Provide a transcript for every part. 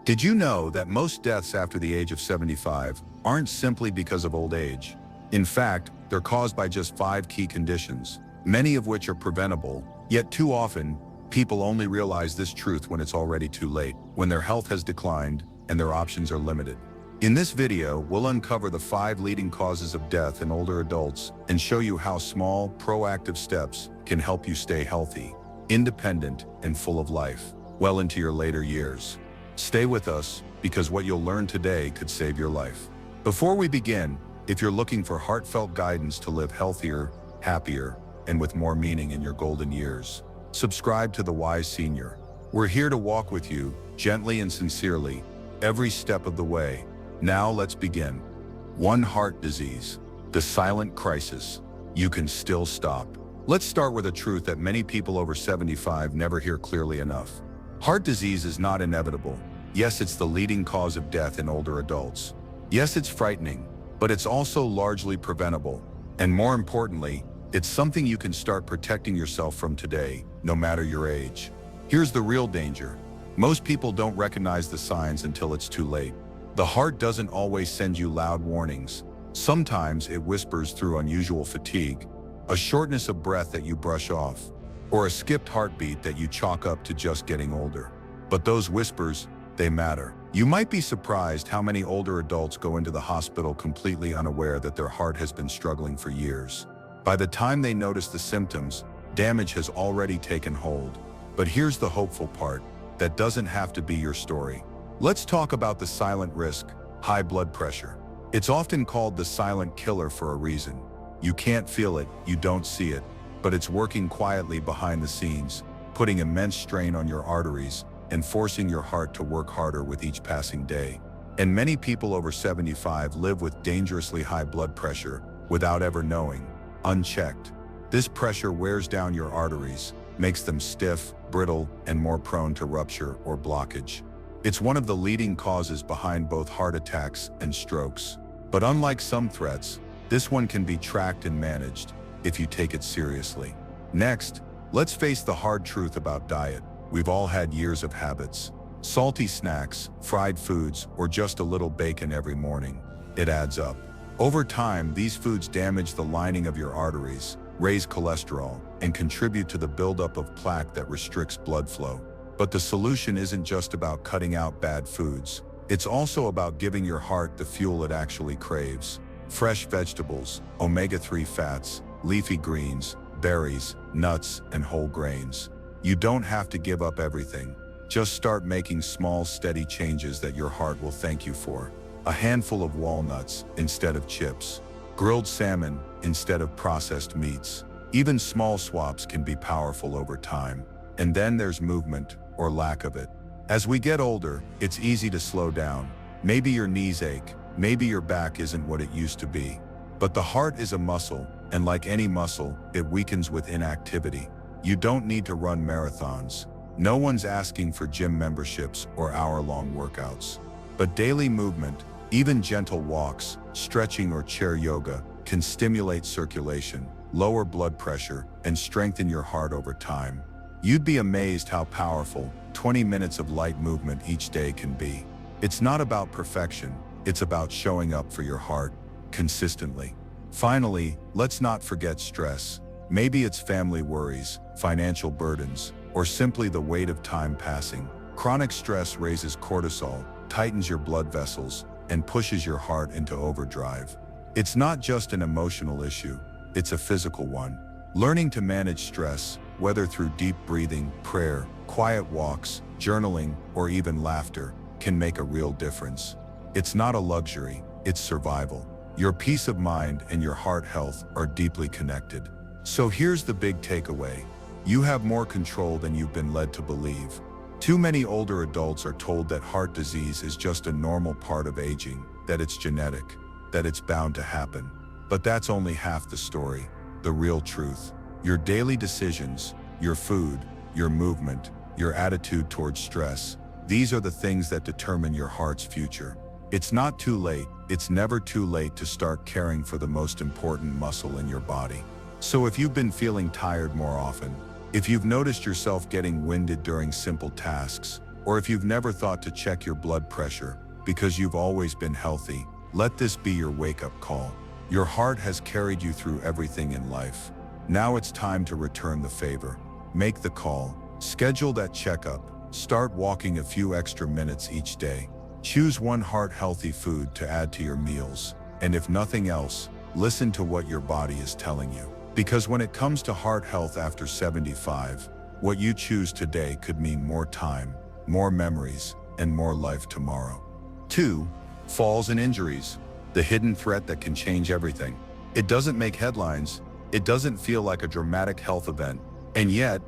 Did you know that most deaths after the age of 75 aren't simply because of old age? In fact, they're caused by just 5 key conditions, many of which are preventable, yet too often, people only realize this truth when it's already too late, when their health has declined and their options are limited. In this video, we'll uncover the 5 leading causes of death in older adults and show you how small, proactive steps can help you stay healthy, independent, and full of life, well into your later years. Stay with us, because what you'll learn today could save your life. Before we begin, if you're looking for heartfelt guidance to live healthier, happier, and with more meaning in your golden years, subscribe to The Wise Senior. We're here to walk with you, gently and sincerely, every step of the way. Now let's begin. 1. Heart disease. The silent crisis. You can still stop. Let's start with a truth that many people over 75 never hear clearly enough. Heart disease is not inevitable. Yes, it's the leading cause of death in older adults. Yes, it's frightening, but it's also largely preventable. And more importantly, it's something you can start protecting yourself from today, no matter your age. Here's the real danger. Most people don't recognize the signs until it's too late. The heart doesn't always send you loud warnings. Sometimes it whispers through unusual fatigue, a shortness of breath that you brush off, or a skipped heartbeat that you chalk up to just getting older. But those whispers, they matter. You might be surprised how many older adults go into the hospital completely unaware that their heart has been struggling for years. By the time they notice the symptoms, damage has already taken hold. But here's the hopeful part. That doesn't have to be your story. Let's talk about the silent risk, high blood pressure. It's often called the silent killer for a reason. You can't feel it, you don't see it, but it's working quietly behind the scenes, putting immense strain on your arteries and forcing your heart to work harder with each passing day. And many people over 75 live with dangerously high blood pressure without ever knowing, unchecked. This pressure wears down your arteries, makes them stiff, brittle, and more prone to rupture or blockage. It's one of the leading causes behind both heart attacks and strokes. But unlike some threats, this one can be tracked and managed if you take it seriously. Next, let's face the hard truth about diet. We've all had years of habits. Salty snacks, fried foods, or just a little bacon every morning. It adds up. Over time, these foods damage the lining of your arteries, raise cholesterol, and contribute to the buildup of plaque that restricts blood flow. But the solution isn't just about cutting out bad foods. It's also about giving your heart the fuel it actually craves. Fresh vegetables, omega-3 fats, leafy greens, berries, nuts, and whole grains. You don't have to give up everything. Just start making small, steady changes that your heart will thank you for. A handful of walnuts instead of chips. Grilled salmon instead of processed meats. Even small swaps can be powerful over time. And then there's movement, or lack of it. As we get older, it's easy to slow down. Maybe your knees ache, maybe your back isn't what it used to be. But the heart is a muscle, and like any muscle, it weakens with inactivity. You don't need to run marathons. No one's asking for gym memberships or hour-long workouts. But daily movement, even gentle walks, stretching or chair yoga, can stimulate circulation, lower blood pressure, and strengthen your heart over time. You'd be amazed how powerful 20 minutes of light movement each day can be. It's not about perfection, it's about showing up for your heart consistently. Finally, let's not forget stress. Maybe it's family worries, financial burdens, or simply the weight of time passing. Chronic stress raises cortisol, tightens your blood vessels, and pushes your heart into overdrive. It's not just an emotional issue, it's a physical one. Learning to manage stress, whether through deep breathing, prayer, quiet walks, journaling, or even laughter, can make a real difference. It's not a luxury, it's survival. Your peace of mind and your heart health are deeply connected. So here's the big takeaway. You have more control than you've been led to believe. Too many older adults are told that heart disease is just a normal part of aging, that it's genetic, that it's bound to happen. But that's only half the story. The real truth. Your daily decisions, your food, your movement, your attitude towards stress, these are the things that determine your heart's future. It's not too late, it's never too late to start caring for the most important muscle in your body. So if you've been feeling tired more often, if you've noticed yourself getting winded during simple tasks, Or if you've never thought to check your blood pressure because you've always been healthy, let this be your wake-up call. Your heart has carried you through everything in life. Now it's time to return the favor. Make the call. Schedule that checkup. Start walking a few extra minutes each day. Choose one heart-healthy food to add to your meals. And if nothing else, listen to what your body is telling you. Because when it comes to heart health after 75, what you choose today could mean more time, more memories, and more life tomorrow. 2. Falls and injuries. The hidden threat that can change everything. It doesn't make headlines. It doesn't feel like a dramatic health event. And yet,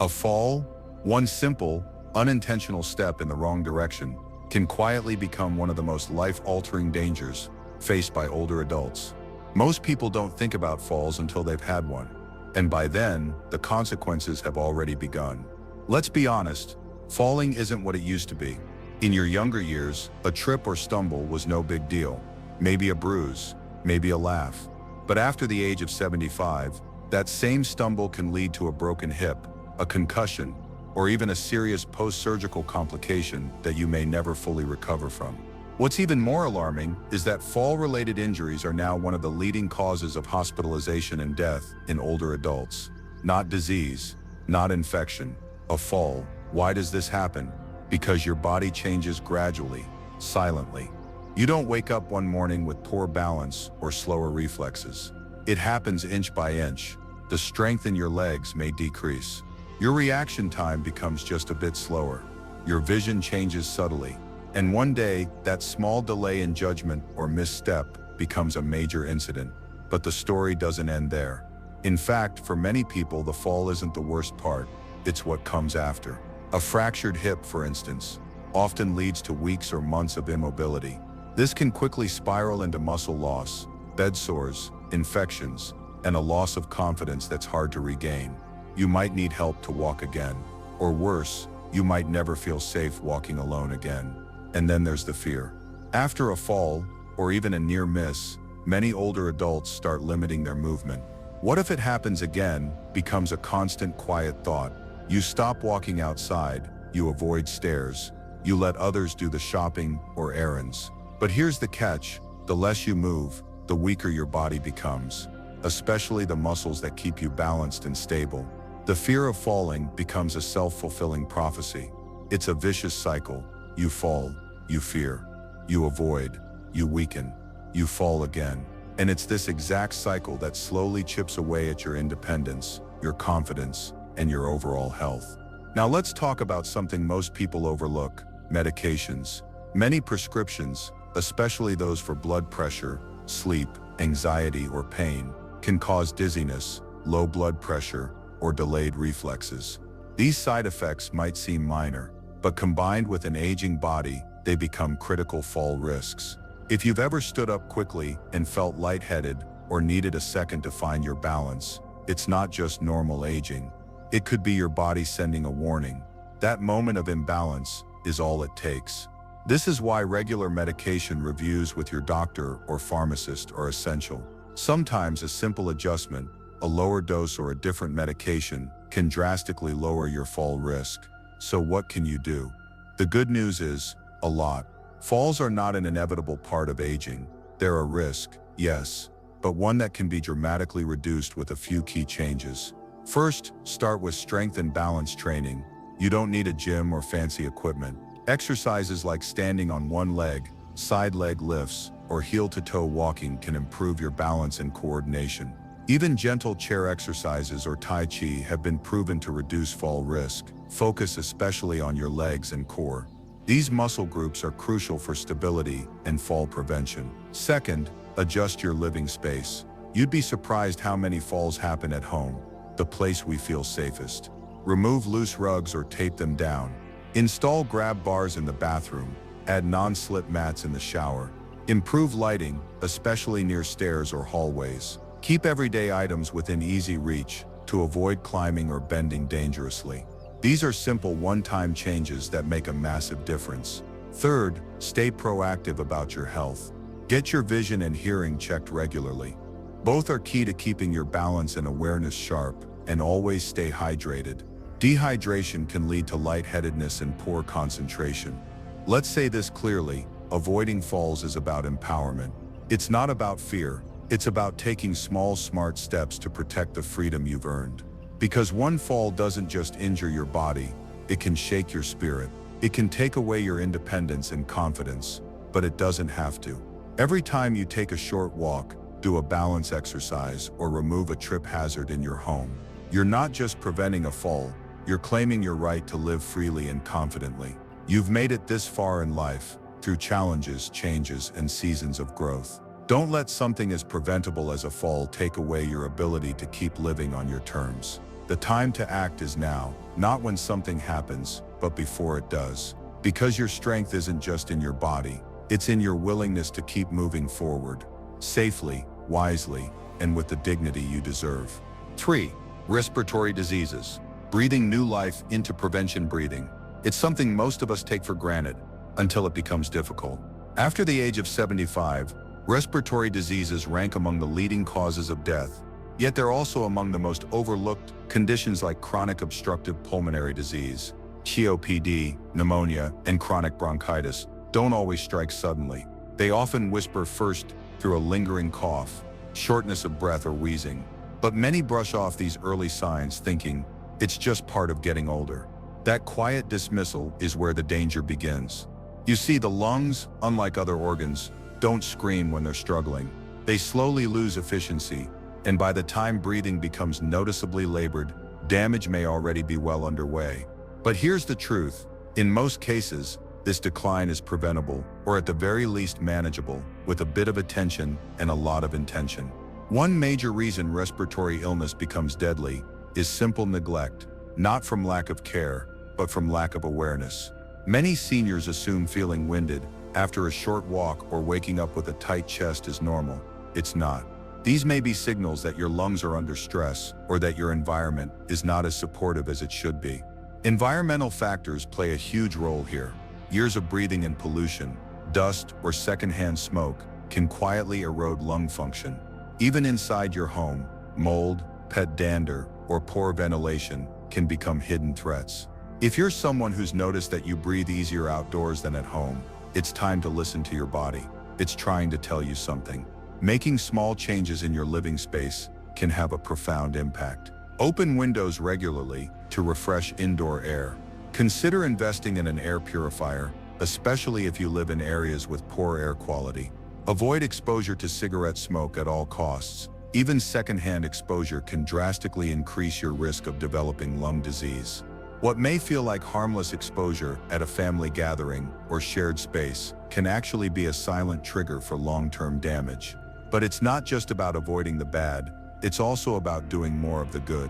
a fall, one simple, unintentional step in the wrong direction, can quietly become one of the most life-altering dangers faced by older adults. Most people don't think about falls until they've had one. And by then, the consequences have already begun. Let's be honest, falling isn't what it used to be. In your younger years, a trip or stumble was no big deal. Maybe a bruise, maybe a laugh. But after the age of 75, that same stumble can lead to a broken hip, a concussion, or even a serious post-surgical complication that you may never fully recover from. What's even more alarming is that fall-related injuries are now one of the leading causes of hospitalization and death in older adults. Not disease, not infection, a fall. Why does this happen? Because your body changes gradually, silently. You don't wake up one morning with poor balance or slower reflexes. It happens inch by inch. The strength in your legs may decrease. Your reaction time becomes just a bit slower. Your vision changes subtly. And one day, that small delay in judgment or misstep becomes a major incident. But the story doesn't end there. In fact, for many people, the fall isn't the worst part. It's what comes after. A fractured hip, for instance, often leads to weeks or months of immobility. This can quickly spiral into muscle loss, bed sores, infections, and a loss of confidence that's hard to regain. You might need help to walk again. Or worse, you might never feel safe walking alone again. And then there's the fear. After a fall, or even a near miss, many older adults start limiting their movement. What if it happens again becomes a constant quiet thought. You stop walking outside, you avoid stairs, you let others do the shopping or errands. But here's the catch, the less you move, the weaker your body becomes, especially the muscles that keep you balanced and stable. The fear of falling becomes a self-fulfilling prophecy. It's a vicious cycle. You fall, you fear, you avoid, you weaken, you fall again. And it's this exact cycle that slowly chips away at your independence, your confidence, and your overall health. Now let's talk about something most people overlook, medications. Many prescriptions, especially those for blood pressure, sleep, anxiety, or pain, can cause dizziness, low blood pressure, or delayed reflexes. These side effects might seem minor, but combined with an aging body, they become critical fall risks. If you've ever stood up quickly and felt lightheaded or needed a second to find your balance, it's not just normal aging. It could be your body sending a warning. That moment of imbalance is all it takes. This is why regular medication reviews with your doctor or pharmacist are essential. Sometimes a simple adjustment, a lower dose or a different medication, can drastically lower your fall risk. So what can you do? The good news is, a lot. Falls are not an inevitable part of aging. They're a risk, yes, but one that can be dramatically reduced with a few key changes. First, start with strength and balance training. You don't need a gym or fancy equipment. Exercises like standing on one leg, side leg lifts, or heel-to-toe walking can improve your balance and coordination. Even gentle chair exercises or Tai Chi have been proven to reduce fall risk. Focus especially on your legs and core. These muscle groups are crucial for stability and fall prevention. Second, adjust your living space. You'd be surprised how many falls happen at home, the place we feel safest. Remove loose rugs or tape them down. Install grab bars in the bathroom. Add non-slip mats in the shower. Improve lighting, especially near stairs or hallways. Keep everyday items within easy reach to avoid climbing or bending dangerously. These are simple one-time changes that make a massive difference. Third, stay proactive about your health. Get your vision and hearing checked regularly. Both are key to keeping your balance and awareness sharp, and always stay hydrated. Dehydration can lead to lightheadedness and poor concentration. Let's say this clearly, avoiding falls is about empowerment. It's not about fear, it's about taking small, smart steps to protect the freedom you've earned. Because one fall doesn't just injure your body, it can shake your spirit. It can take away your independence and confidence, but it doesn't have to. Every time you take a short walk, do a balance exercise, or remove a trip hazard in your home, you're not just preventing a fall, you're claiming your right to live freely and confidently. You've made it this far in life, through challenges, changes, and seasons of growth. Don't let something as preventable as a fall take away your ability to keep living on your terms. The time to act is now, not when something happens, but before it does. Because your strength isn't just in your body, it's in your willingness to keep moving forward, safely, wisely, and with the dignity you deserve. 3. Respiratory diseases. Breathing new life into prevention. Breathing. It's something most of us take for granted, until it becomes difficult. After the age of 75, respiratory diseases rank among the leading causes of death, yet they're also among the most overlooked. Conditions like chronic obstructive pulmonary disease, COPD, pneumonia, and chronic bronchitis don't always strike suddenly. They often whisper first through a lingering cough, shortness of breath, or wheezing. But many brush off these early signs thinking it's just part of getting older. That quiet dismissal is where the danger begins. You see, the lungs, unlike other organs, don't scream when they're struggling. They slowly lose efficiency, and by the time breathing becomes noticeably labored, damage may already be well underway. But here's the truth. In most cases, this decline is preventable, or at the very least manageable, with a bit of attention and a lot of intention. One major reason respiratory illness becomes deadly is simple neglect, not from lack of care, but from lack of awareness. Many seniors assume feeling winded after a short walk or waking up with a tight chest is normal. It's not. These may be signals that your lungs are under stress or that your environment is not as supportive as it should be. Environmental factors play a huge role here. Years of breathing in pollution, dust, or secondhand smoke can quietly erode lung function. Even inside your home, mold, pet dander, or poor ventilation can become hidden threats. If you're someone who's noticed that you breathe easier outdoors than at home, it's time to listen to your body. It's trying to tell you something. Making small changes in your living space can have a profound impact. Open windows regularly to refresh indoor air. Consider investing in an air purifier, especially if you live in areas with poor air quality. Avoid exposure to cigarette smoke at all costs. Even secondhand exposure can drastically increase your risk of developing lung disease. What may feel like harmless exposure at a family gathering or shared space can actually be a silent trigger for long-term damage. But it's not just about avoiding the bad, it's also about doing more of the good.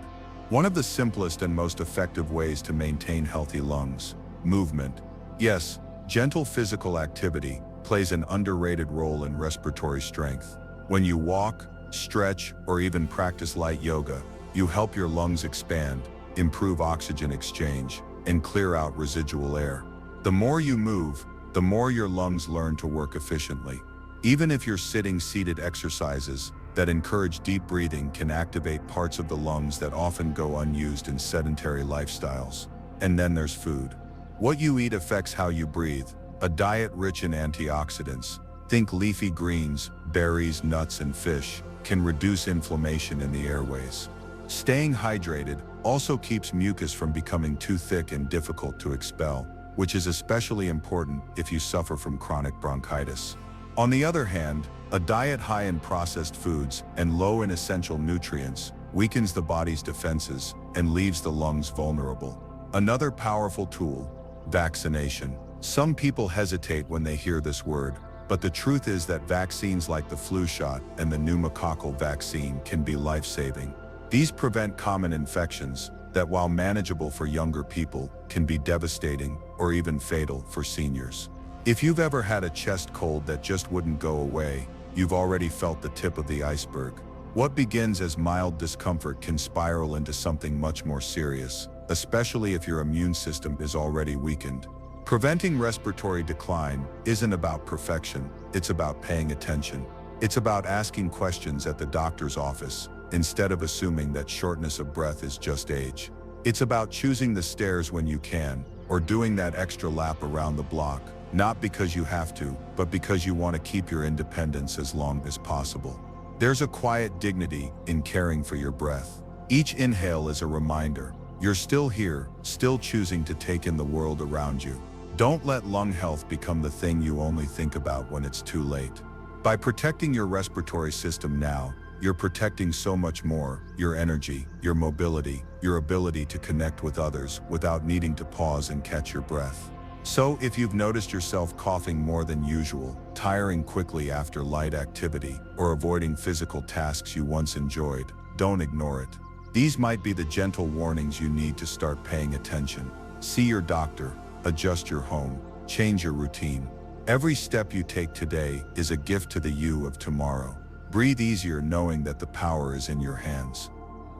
One of the simplest and most effective ways to maintain healthy lungs: movement. Yes, gentle physical activity plays an underrated role in respiratory strength. When you walk, stretch, or even practice light yoga, you help your lungs expand, improve oxygen exchange, and clear out residual air. The more you move, the more your lungs learn to work efficiently. Even if you're sitting, seated exercises that encourage deep breathing can activate parts of the lungs that often go unused in sedentary lifestyles. And then there's food. What you eat affects how you breathe. A diet rich in antioxidants, think leafy greens, berries, nuts, and fish, can reduce inflammation in the airways. Staying hydrated also keeps mucus from becoming too thick and difficult to expel, which is especially important if you suffer from chronic bronchitis. On the other hand, a diet high in processed foods and low in essential nutrients weakens the body's defenses and leaves the lungs vulnerable. Another powerful tool: vaccination. Some people hesitate when they hear this word, but the truth is that vaccines like the flu shot and the pneumococcal vaccine can be life-saving. These prevent common infections that, while manageable for younger people, can be devastating or even fatal for seniors. If you've ever had a chest cold that just wouldn't go away, you've already felt the tip of the iceberg. What begins as mild discomfort can spiral into something much more serious, especially if your immune system is already weakened. Preventing respiratory decline isn't about perfection, it's about paying attention. It's about asking questions at the doctor's office, instead of assuming that shortness of breath is just age. It's about choosing the stairs when you can, or doing that extra lap around the block, not because you have to, but because you want to keep your independence as long as possible. There's a quiet dignity in caring for your breath. Each inhale is a reminder. You're still here, still choosing to take in the world around you. Don't let lung health become the thing you only think about when it's too late. By protecting your respiratory system now, you're protecting so much more: your energy, your mobility, your ability to connect with others without needing to pause and catch your breath. So if you've noticed yourself coughing more than usual, tiring quickly after light activity, or avoiding physical tasks you once enjoyed, don't ignore it. These might be the gentle warnings you need to start paying attention. See your doctor, adjust your home, change your routine. Every step you take today is a gift to the you of tomorrow. Breathe easier knowing that the power is in your hands.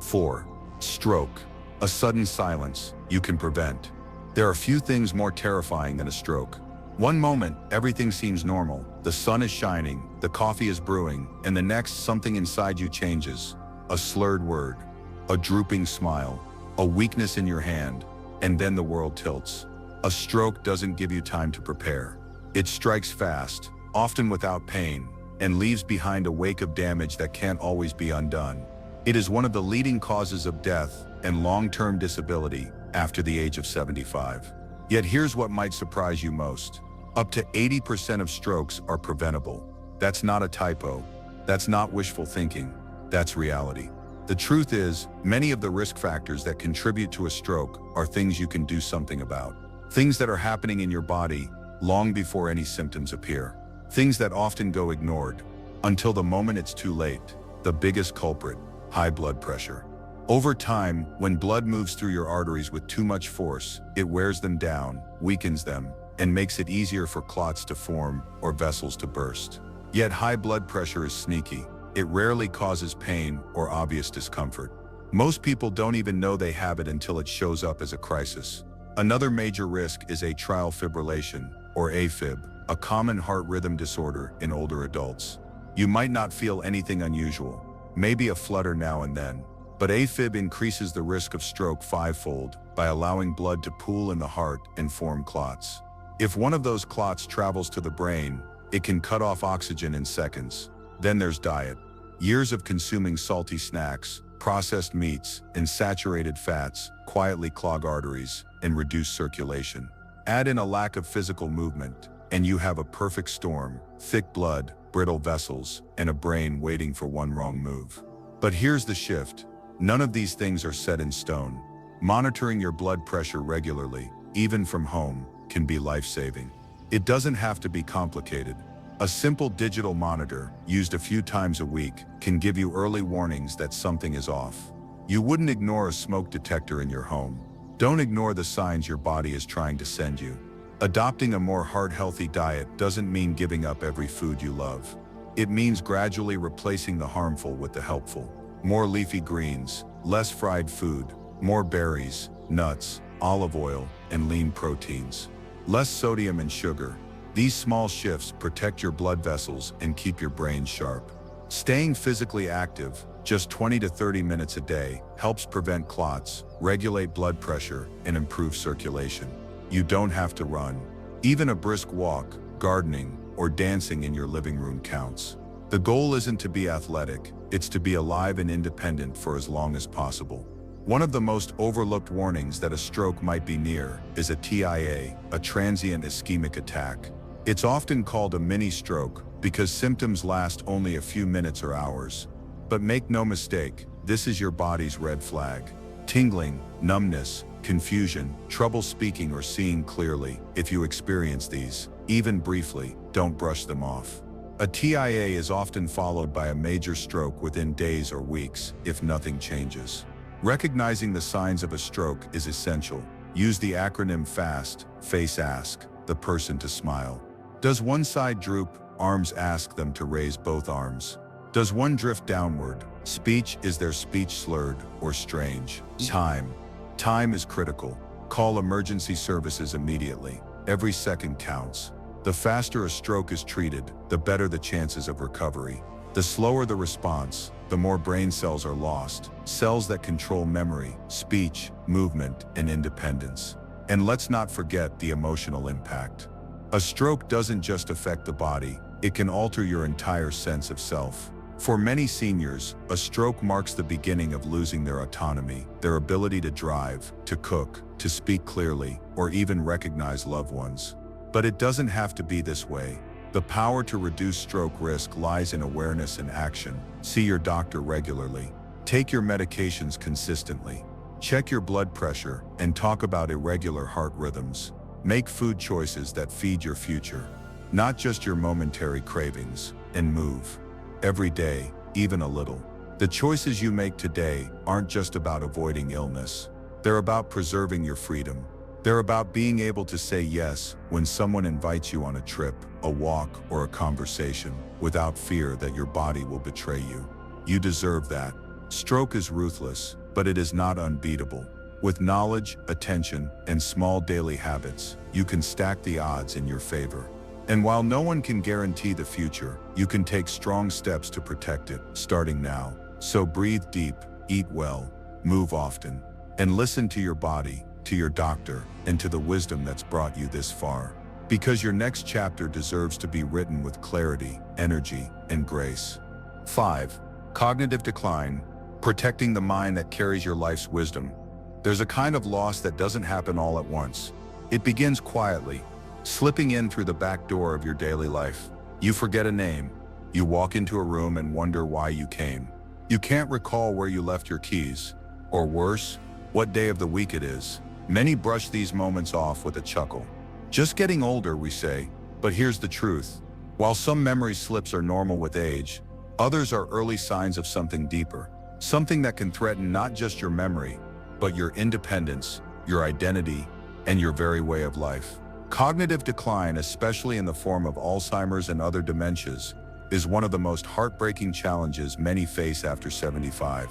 4. Stroke. A sudden silence you can prevent. There are few things more terrifying than a stroke. One moment, everything seems normal. The sun is shining, the coffee is brewing, and the next, something inside you changes. A slurred word, a drooping smile, a weakness in your hand, and then the world tilts. A stroke doesn't give you time to prepare. It strikes fast, often without pain, and leaves behind a wake of damage that can't always be undone. It is one of the leading causes of death and long-term disability after the age of 75. Yet here's what might surprise you most. Up to 80% of strokes are preventable. That's not a typo. That's not wishful thinking. That's reality. The truth is, many of the risk factors that contribute to a stroke are things you can do something about. Things that are happening in your body long before any symptoms appear. Things that often go ignored until the moment it's too late. The biggest culprit: high blood pressure. Over time, when blood moves through your arteries with too much force, it wears them down, weakens them, and makes it easier for clots to form or vessels to burst. Yet high blood pressure is sneaky. It rarely causes pain or obvious discomfort. Most people don't even know they have it until it shows up as a crisis. Another major risk is atrial fibrillation, or AFib, a common heart rhythm disorder in older adults. You might not feel anything unusual, maybe a flutter now and then, but AFib increases the risk of stroke fivefold by allowing blood to pool in the heart and form clots. If one of those clots travels to the brain, it can cut off oxygen in seconds. Then there's diet. Years of consuming salty snacks, processed meats, and saturated fats quietly clog arteries and reduce circulation. Add in a lack of physical movement, and you have a perfect storm: thick blood, brittle vessels, and a brain waiting for one wrong move. But here's the shift. None of these things are set in stone. Monitoring your blood pressure regularly, even from home, can be life-saving. It doesn't have to be complicated. A simple digital monitor, used a few times a week, can give you early warnings that something is off. You wouldn't ignore a smoke detector in your home. Don't ignore the signs your body is trying to send you. Adopting a more heart-healthy diet doesn't mean giving up every food you love. It means gradually replacing the harmful with the helpful. More leafy greens, less fried food, more berries, nuts, olive oil, and lean proteins. Less sodium and sugar. These small shifts protect your blood vessels and keep your brain sharp. Staying physically active, just 20 to 30 minutes a day, helps prevent clots, regulate blood pressure, and improve circulation. You don't have to run. Even a brisk walk, gardening, or dancing in your living room counts. The goal isn't to be athletic, it's to be alive and independent for as long as possible. One of the most overlooked warnings that a stroke might be near is a TIA, a transient ischemic attack. It's often called a mini stroke because symptoms last only a few minutes or hours. But make no mistake, this is your body's red flag. Tingling, numbness, confusion, trouble speaking or seeing clearly. If you experience these, even briefly, don't brush them off. A TIA is often followed by a major stroke within days or weeks, if nothing changes. Recognizing the signs of a stroke is essential. Use the acronym FAST, face ask the person to smile. Does one side droop? Arms, ask them to raise both arms. Does one drift downward? Speech, is their speech slurred or strange? Time. Time is critical. Call emergency services immediately. Every second counts. The faster a stroke is treated, the better the chances of recovery. The slower the response, the more brain cells are lost, cells that control memory, speech, movement, and independence. And let's not forget the emotional impact. A stroke doesn't just affect the body, it can alter your entire sense of self. For many seniors, a stroke marks the beginning of losing their autonomy, their ability to drive, to cook, to speak clearly, or even recognize loved ones. But it doesn't have to be this way. The power to reduce stroke risk lies in awareness and action. See your doctor regularly. Take your medications consistently. Check your blood pressure and talk about irregular heart rhythms. Make food choices that feed your future, not just your momentary cravings, and move. Every day, even a little. The choices you make today aren't just about avoiding illness. They're about preserving your freedom. They're about being able to say yes when someone invites you on a trip, a walk, or a conversation, without fear that your body will betray you. You deserve that. Stroke is ruthless, but it is not unbeatable. With knowledge, attention, and small daily habits, you can stack the odds in your favor. And while no one can guarantee the future, you can take strong steps to protect it, starting now. So breathe deep, eat well, move often, and listen to your body, to your doctor, and to the wisdom that's brought you this far. Because your next chapter deserves to be written with clarity, energy, and grace. 5. Cognitive decline, protecting the mind that carries your life's wisdom. There's a kind of loss that doesn't happen all at once. It begins quietly, slipping in through the back door of your daily life. You forget a name. You walk into a room and wonder why you came. You can't recall where you left your keys, or worse, what day of the week it is. Many brush these moments off with a chuckle. Just getting older, we say, but here's the truth. While some memory slips are normal with age, others are early signs of something deeper, something that can threaten not just your memory, but your independence, your identity, and your very way of life. Cognitive decline, especially in the form of Alzheimer's and other dementias, is one of the most heartbreaking challenges many face after 75.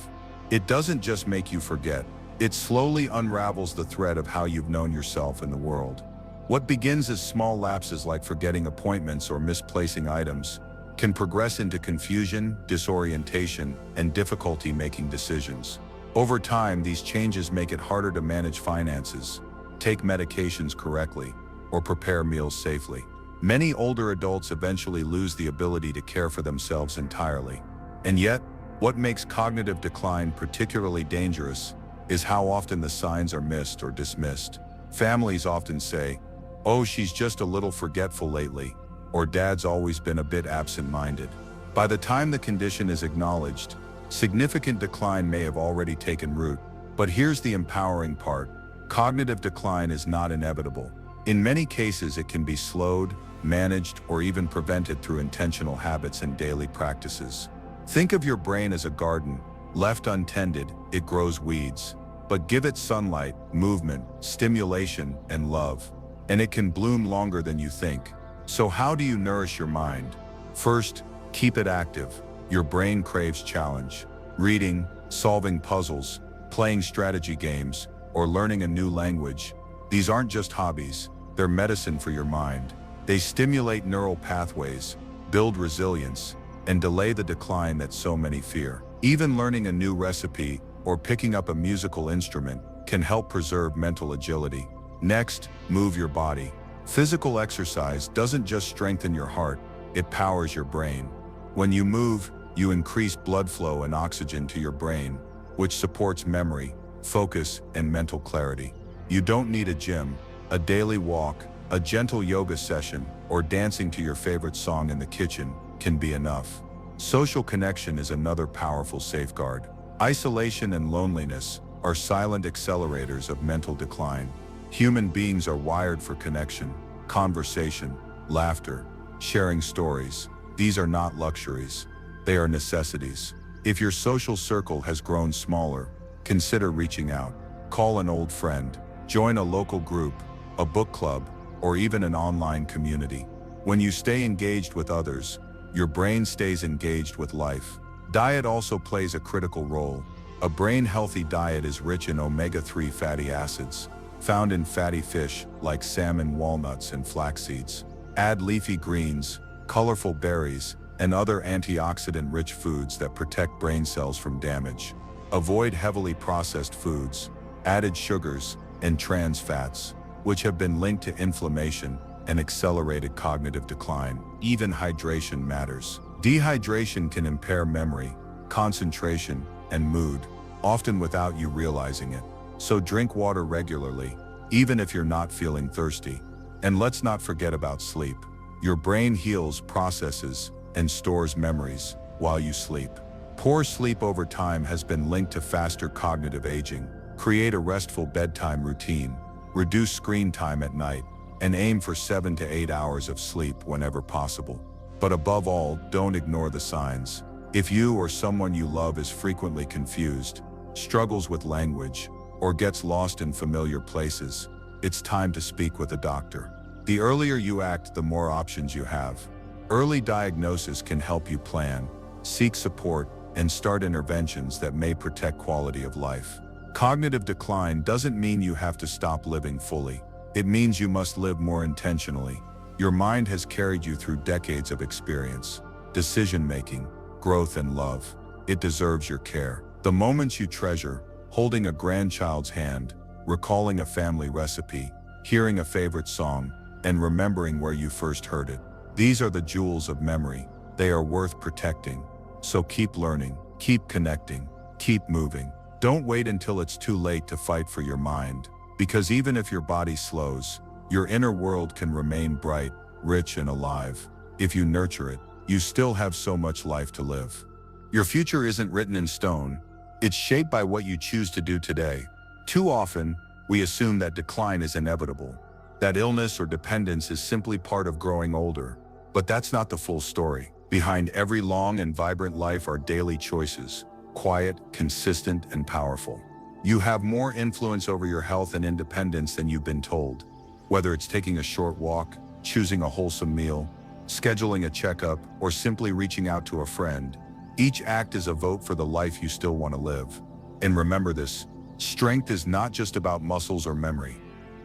It doesn't just make you forget, it slowly unravels the thread of how you've known yourself in the world. What begins as small lapses like forgetting appointments or misplacing items can progress into confusion, disorientation, and difficulty making decisions. Over time, these changes make it harder to manage finances, take medications correctly, or prepare meals safely. Many older adults eventually lose the ability to care for themselves entirely. And yet, what makes cognitive decline particularly dangerous is how often the signs are missed or dismissed. Families often say, "Oh, she's just a little forgetful lately," or "Dad's always been a bit absent-minded." By the time the condition is acknowledged, significant decline may have already taken root. But here's the empowering part. Cognitive decline is not inevitable. In many cases, it can be slowed, managed, or even prevented through intentional habits and daily practices. Think of your brain as a garden. Left untended, it grows weeds. But give it sunlight, movement, stimulation, and love, and it can bloom longer than you think. So how do you nourish your mind? First, keep it active. Your brain craves challenge. Reading, solving puzzles, playing strategy games, or learning a new language. These aren't just hobbies, they're medicine for your mind. They stimulate neural pathways, build resilience, and delay the decline that so many fear. Even learning a new recipe or picking up a musical instrument can help preserve mental agility. Next, move your body. Physical exercise doesn't just strengthen your heart, it powers your brain. When you move, you increase blood flow and oxygen to your brain, which supports memory, focus, and mental clarity. You don't need a gym. A daily walk, a gentle yoga session, or dancing to your favorite song in the kitchen can be enough. Social connection is another powerful safeguard. Isolation and loneliness are silent accelerators of mental decline. Human beings are wired for connection, conversation, laughter, sharing stories. These are not luxuries. They are necessities. If your social circle has grown smaller, consider reaching out. Call an old friend, join a local group, a book club, or even an online community. When you stay engaged with others, your brain stays engaged with life. Diet also plays a critical role. A brain-healthy diet is rich in omega-3 fatty acids, found in fatty fish like salmon, walnuts, and flax seeds. Add leafy greens, colorful berries, and other antioxidant-rich foods that protect brain cells from damage. Avoid heavily processed foods, added sugars, and trans fats, which have been linked to inflammation and accelerated cognitive decline. Even hydration matters. Dehydration can impair memory, concentration, and mood, often without you realizing it. So drink water regularly, even if you're not feeling thirsty. And let's not forget about sleep. Your brain heals, processes, and stores memories while you sleep. Poor sleep over time has been linked to faster cognitive aging. Create a restful bedtime routine, reduce screen time at night, and aim for 7 to 8 hours of sleep whenever possible. But above all, don't ignore the signs. If you or someone you love is frequently confused, struggles with language, or gets lost in familiar places, it's time to speak with a doctor. The earlier you act, the more options you have. Early diagnosis can help you plan, seek support, and start interventions that may protect quality of life. Cognitive decline doesn't mean you have to stop living fully. It means you must live more intentionally. Your mind has carried you through decades of experience, decision-making, growth, and love. It deserves your care. The moments you treasure, holding a grandchild's hand, recalling a family recipe, hearing a favorite song, and remembering where you first heard it. These are the jewels of memory. They are worth protecting. So keep learning, keep connecting, keep moving. Don't wait until it's too late to fight for your mind, because even if your body slows, your inner world can remain bright, rich, and alive. If you nurture it, you still have so much life to live. Your future isn't written in stone. It's shaped by what you choose to do today. Too often, we assume that decline is inevitable, that illness or dependence is simply part of growing older. But that's not the full story. Behind every long and vibrant life are daily choices, quiet, consistent, and powerful. You have more influence over your health and independence than you've been told. Whether it's taking a short walk, choosing a wholesome meal, scheduling a checkup, or simply reaching out to a friend, each act is a vote for the life you still want to live. And remember this, strength is not just about muscles or memory.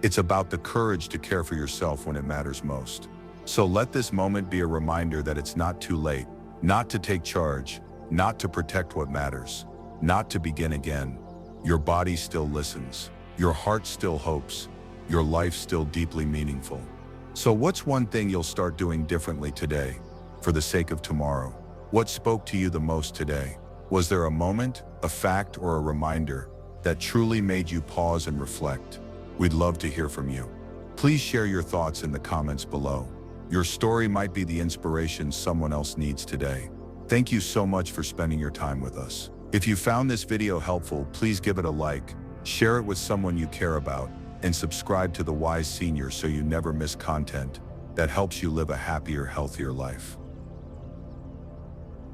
It's about the courage to care for yourself when it matters most. So let this moment be a reminder that it's not too late, not to take charge, not to protect what matters, not to begin again. Your body still listens, your heart still hopes, your life still deeply meaningful. So what's one thing you'll start doing differently today, for the sake of tomorrow? What spoke to you the most today? Was there a moment, a fact, or a reminder that truly made you pause and reflect? We'd love to hear from you. Please share your thoughts in the comments below. Your story might be the inspiration someone else needs today. Thank you so much for spending your time with us. If you found this video helpful, please give it a like, share it with someone you care about, and subscribe to The Wise Senior so you never miss content that helps you live a happier, healthier life.